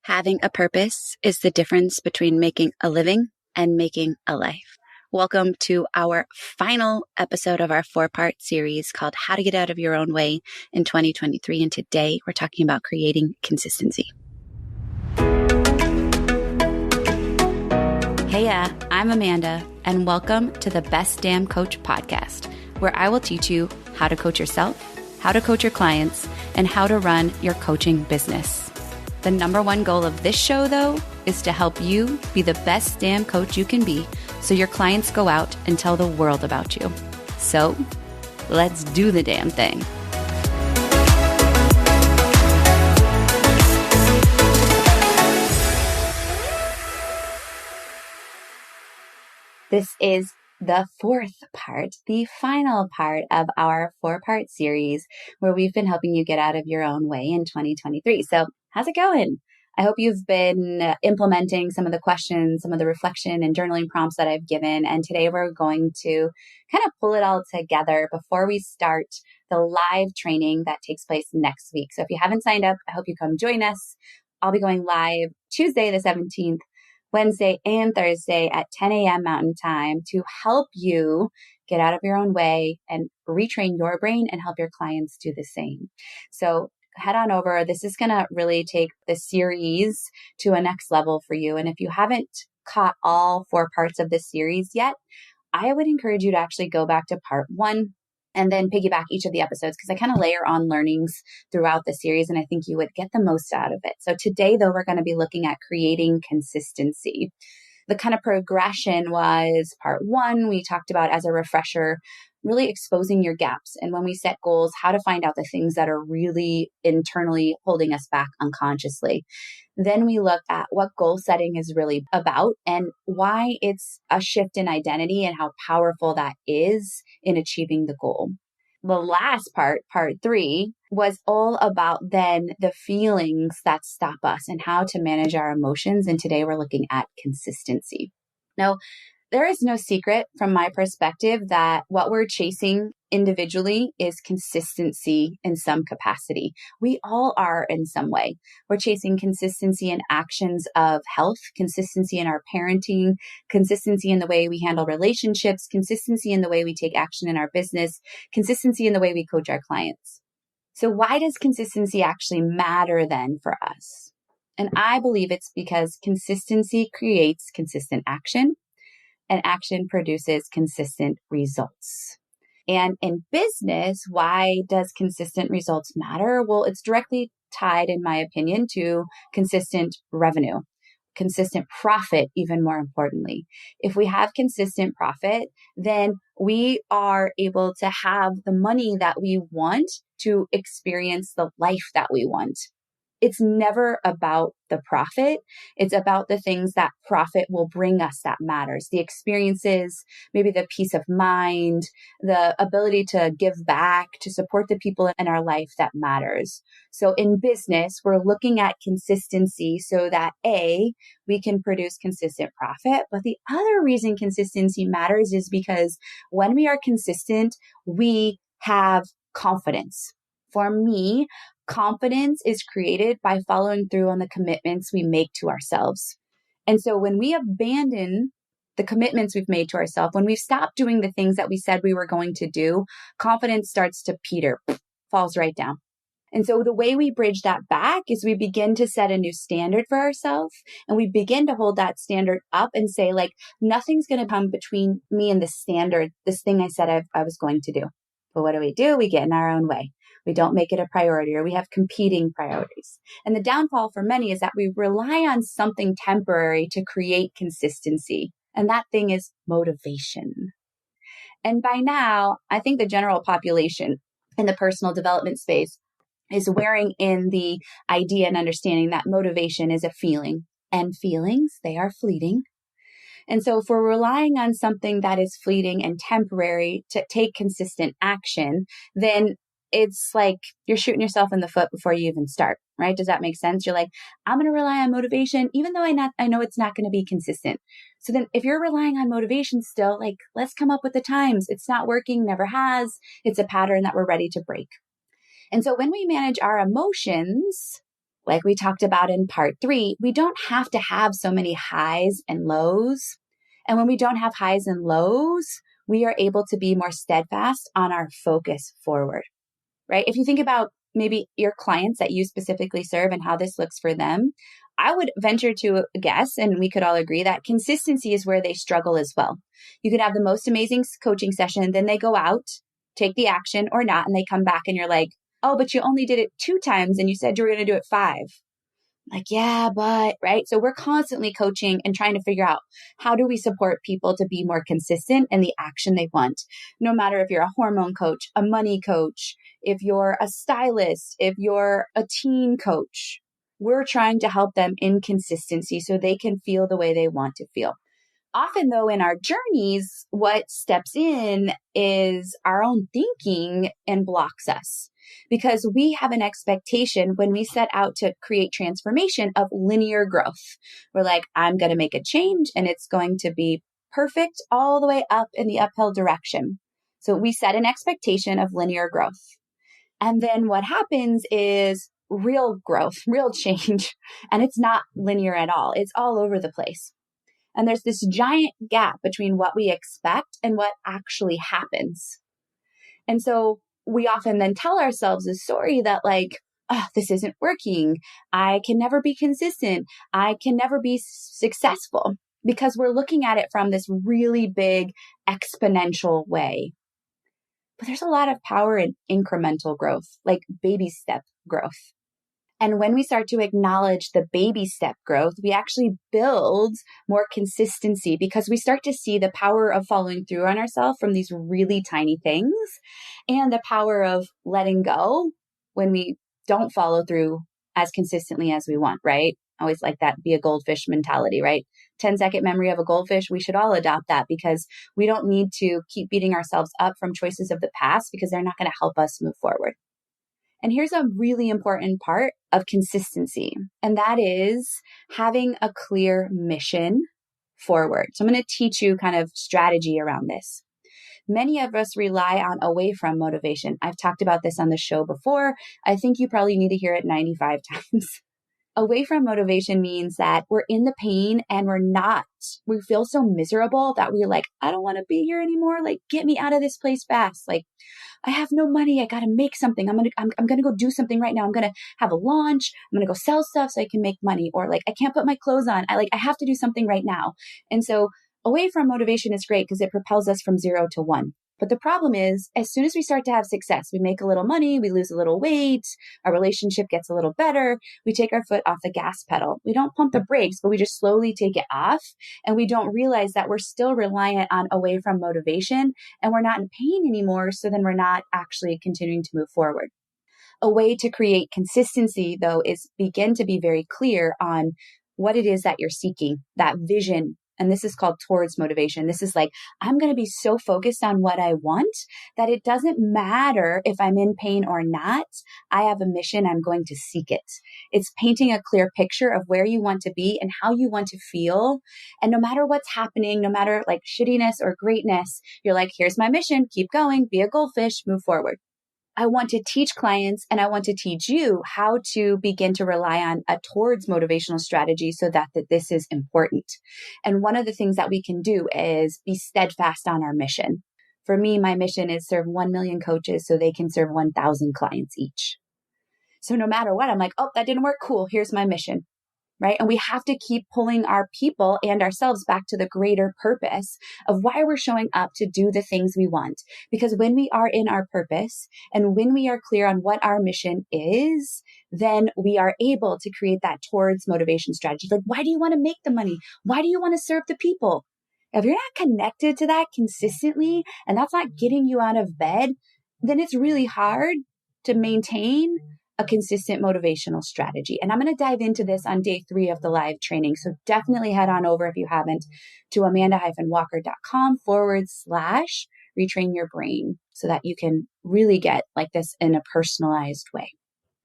Having a purpose is the difference between making a living and making a life. Welcome to our final episode of our 4-part series called How to Get Out of Your Own Way in 2023. And today we're talking about creating consistency. Hey, I'm Amanda, and welcome to the Best Damn Coach podcast, where I will teach you how to coach yourself, how to coach your clients, and how to run your coaching business. The number one goal of this show, though, is to help you be the best damn coach you can be so your clients go out and tell the world about you. So let's do the damn thing. This is the 4th part, the final part of our 4-part series where we've been helping you get out of your own way in 2023. So how's it going? I hope you've been implementing some of the questions, some of the reflection and journaling prompts that I've given. And today we're going to kind of pull it all together before we start the live training that takes place next week. So if you haven't signed up, I hope you come join us. I'll be going live Tuesday the 17th, Wednesday and Thursday at 10 a.m. Mountain Time to help you get out of your own way and retrain your brain and help your clients do the same. So head on over. This is going to really take the series to a next level for you. And if you haven't caught all 4 parts of this series yet, I would encourage you to actually go back to part 1 and then piggyback each of the episodes because I kind of layer on learnings throughout the series and I think you would get the most out of it. So today, though, we're going to be looking at creating consistency. The kind of progression was part 1, we talked about as a refresher, really exposing your gaps. And when we set goals, how to find out the things that are really internally holding us back unconsciously. Then we looked at what goal setting is really about and why it's a shift in identity and how powerful that is in achieving the goal. The last part 3, was all about then the feelings that stop us and how to manage our emotions. And today we're looking at consistency. Now, there is no secret from my perspective that what we're chasing individually is consistency in some capacity. We all are in some way. We're chasing consistency in actions of health, consistency in our parenting, consistency in the way we handle relationships, consistency in the way we take action in our business, consistency in the way we coach our clients. So why does consistency actually matter then for us? And I believe it's because consistency creates consistent action. And action produces consistent results. And in business, why does consistent results matter? Well, it's directly tied, in my opinion, to consistent revenue, consistent profit, even more importantly. If we have consistent profit, then we are able to have the money that we want to experience the life that we want. It's never about the profit. It's about the things that profit will bring us that matters. The experiences, maybe the peace of mind, the ability to give back, to support the people in our life that matters. So in business, we're looking at consistency so that A, we can produce consistent profit. But the other reason consistency matters is because when we are consistent, we have confidence. For me, confidence is created by following through on the commitments we make to ourselves. And so when we abandon the commitments we've made to ourselves, when we've stopped doing the things that we said we were going to do, confidence starts to peter, falls right down. And so the way we bridge that back is we begin to set a new standard for ourselves and we begin to hold that standard up and say, like, nothing's going to come between me and this standard, this thing I said I was going to do. But what do? We get in our own way. We don't make it a priority or we have competing priorities. And the downfall for many is that we rely on something temporary to create consistency. And that thing is motivation. And by now, I think the general population in the personal development space is wearing in the idea and understanding that motivation is a feeling. And feelings, they are fleeting. And so if we're relying on something that is fleeting and temporary to take consistent action, then it's like you're shooting yourself in the foot before you even start, right? Does that make sense? You're like, I'm going to rely on motivation, even though I know it's not going to be consistent. So then if you're relying on motivation still, like, let's come up with the times. It's not working, never has. It's a pattern that we're ready to break. And so when we manage our emotions, Like we talked about in part 3, we don't have to have so many highs and lows. And when we don't have highs and lows, we are able to be more steadfast on our focus forward, right? If you think about maybe your clients that you specifically serve and how this looks for them, I would venture to guess, and we could all agree that consistency is where they struggle as well. You could have the most amazing coaching session, then they go out, take the action or not, and they come back and you're like, oh, but you only did it 2 times and you said you were going to do it 5. Like, yeah, but, right? So we're constantly coaching and trying to figure out how do we support people to be more consistent in the action they want. No matter if you're a hormone coach, a money coach, if you're a stylist, if you're a teen coach, we're trying to help them in consistency so they can feel the way they want to feel. Often, though, in our journeys, what steps in is our own thinking and blocks us because we have an expectation when we set out to create transformation of linear growth. We're like, I'm going to make a change and it's going to be perfect all the way up in the uphill direction. So we set an expectation of linear growth. And then what happens is real growth, real change. And it's not linear at all. It's all over the place. And there's this giant gap between what we expect and what actually happens. And so we often then tell ourselves a story that like, oh, this isn't working. I can never be consistent. I can never be successful because we're looking at it from this really big exponential way. But there's a lot of power in incremental growth, like baby step growth. And when we start to acknowledge the baby step growth, we actually build more consistency because we start to see the power of following through on ourselves from these really tiny things and the power of letting go when we don't follow through as consistently as we want, right? I always like that be a goldfish mentality, right? 10-second memory of a goldfish. We should all adopt that because we don't need to keep beating ourselves up from choices of the past because they're not going to help us move forward. And here's a really important part of consistency, and that is having a clear mission forward. So I'm going to teach you kind of strategy around this. Many of us rely on away from motivation. I've talked about this on the show before. I think you probably need to hear it 95 times. Away from motivation means that we're in the pain and we feel so miserable that we're like, I don't want to be here anymore. Like, get me out of this place fast. Like, I have no money. I got to make something. I'm going to go do something right now. I'm going to have a launch. I'm going to go sell stuff so I can make money. Or like, I can't put my clothes on. I have to do something right now. And so away from motivation is great because it propels us from 0 to 1. But the problem is, as soon as we start to have success, we make a little money, we lose a little weight, our relationship gets a little better, we take our foot off the gas pedal. We don't pump the brakes, but we just slowly take it off. And we don't realize that we're still reliant on away from motivation and we're not in pain anymore. So then we're not actually continuing to move forward. A way to create consistency, though, is begin to be very clear on what it is that you're seeking, that vision. And this is called towards motivation. This is like, I'm going to be so focused on what I want that it doesn't matter if I'm in pain or not. I have a mission. I'm going to seek it. It's painting a clear picture of where you want to be and how you want to feel. And no matter what's happening, no matter like shittiness or greatness, you're like, here's my mission. Keep going. Be a goldfish. Move forward. I want to teach clients and I want to teach you how to begin to rely on a towards motivational strategy so that this is important. And one of the things that we can do is be steadfast on our mission. For me, my mission is serve 1 million coaches so they can serve 1,000 clients each. So no matter what, I'm like, oh, that didn't work. Cool. Here's my mission. Right? And we have to keep pulling our people and ourselves back to the greater purpose of why we're showing up to do the things we want. Because when we are in our purpose and when we are clear on what our mission is, then we are able to create that towards motivation strategy. Like, why do you want to make the money? Why do you want to serve the people? If you're not connected to that consistently and that's not getting you out of bed, then it's really hard to maintain a consistent motivational strategy. And I'm going to dive into this on day 3 of the live training. So definitely head on over if you haven't to amanda-walker.com/retrain your brain so that you can really get like this in a personalized way.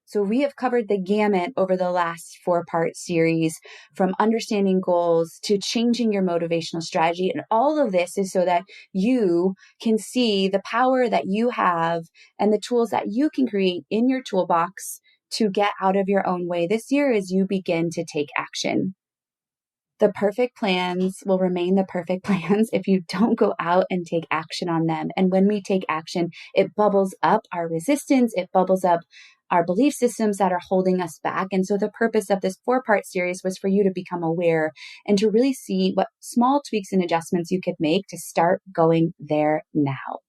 So we have covered the gamut over the last 4-part series from understanding goals to changing your motivational strategy. And all of this is so that you can see the power that you have and the tools that you can create in your toolbox to get out of your own way this year is you begin to take action. The perfect plans will remain the perfect plans if you don't go out and take action on them. And when we take action, it bubbles up our resistance, it bubbles up our belief systems that are holding us back. And so the purpose of this 4-part series was for you to become aware and to really see what small tweaks and adjustments you could make to start going there now.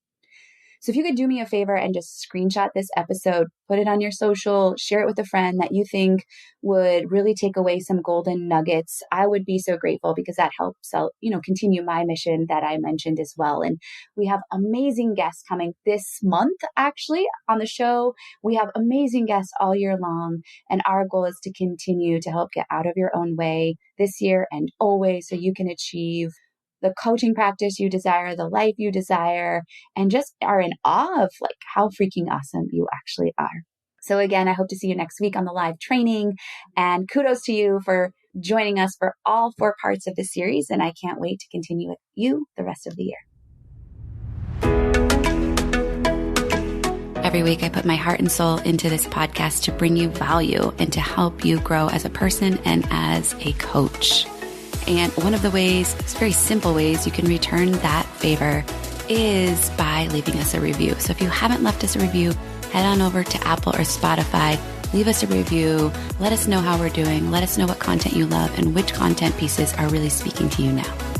So if you could do me a favor and just screenshot this episode, put it on your social, share it with a friend that you think would really take away some golden nuggets, I would be so grateful, because that helps out, continue my mission that I mentioned as well. And we have amazing guests coming this month, actually, on the show. We have amazing guests all year long. And our goal is to continue to help get out of your own way this year and always, so you can achieve the coaching practice you desire, the life you desire, and just are in awe of how freaking awesome you actually are. So again, I hope to see you next week on the live training, and kudos to you for joining us for all 4 parts of the series. And I can't wait to continue with you the rest of the year. Every week I put my heart and soul into this podcast to bring you value and to help you grow as a person and as a coach. And one of the ways, very simple ways you can return that favor is by leaving us a review. So if you haven't left us a review, head on over to Apple or Spotify, leave us a review, let us know how we're doing, let us know what content you love and which content pieces are really speaking to you now.